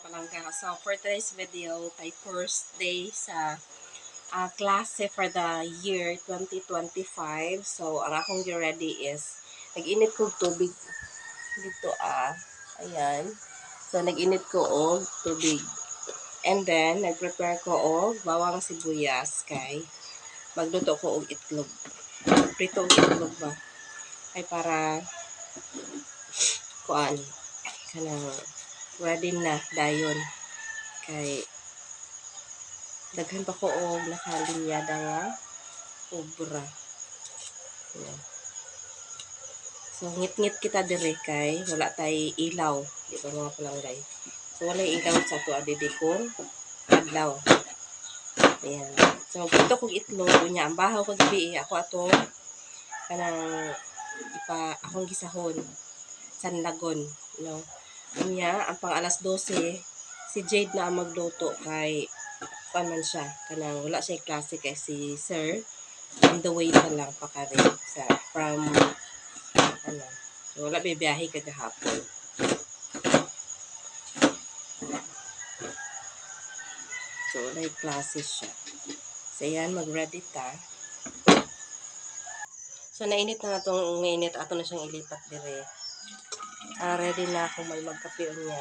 palangga. So, for today's video, kay first day sa klase for the year 2025. So, ang akong ready is, nag-init ko tubig dito ayan. So, nag-init ko og tubig. And then, nag-prepare ko og bawang sibuyas kay magluto ko og itlog. Prito og itlog ba? Ay para kuan kanang ready na dayon kay daghan pa ko og nakalinyada nga obra. Ayan. So ngit-ngit kita dire kay wala tay ilaw, di ba mga palanggay. So wala ilaw sa to adidi kong adlaw. Ayan. So ito kog itlog unya ang bahaw kog gabi ako ato kanang akong gisahon sanlagon, no. Unya ang pang alas 12 si Jade na ang magluto kay man siya kanang wala siya klase kay si Sir on the way pa lang pakari sa from so wala bibiyahe kagahapon. So wala klase siya. So yan, mag-ready ta. So nainit na itong ngainit ato na siyang ilipat dire. Ready na ako may magkape niya.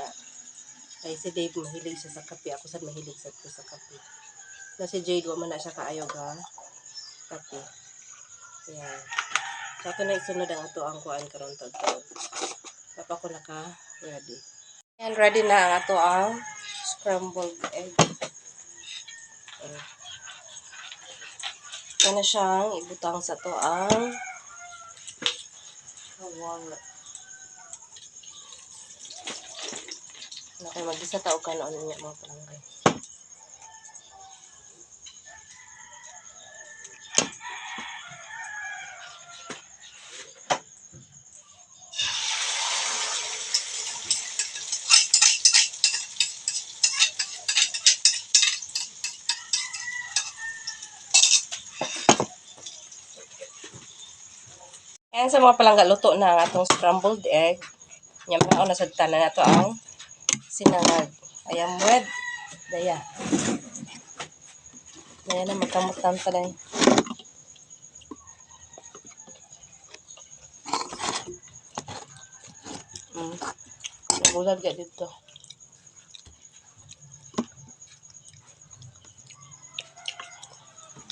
Ay si Dave mahilig siya sa kape. Ako sad mahilig sa kape. Na si Jade wa man na siya kaayo ga kape. Ayan. So ito na isunod ang ato ang kuan karon to. Papa ko naka-ready. Ayan, ready na ang ato ang scrambled egg. Ito na siyang ibutang sa to ang walnut. Nakay mag-isa tao ka noon niya mga palanggay. Ayan sa mga palangga, luto na ang atong scrambled egg. Yan mga nasagtan na nato ang sinangag. Ayan, bread. Daya. Daya na magkamutan pala. Nagulag ka dito.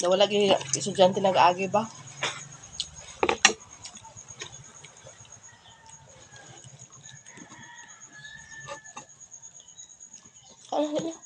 Nawala lagi estudyante nag-agi ba? Ano niya?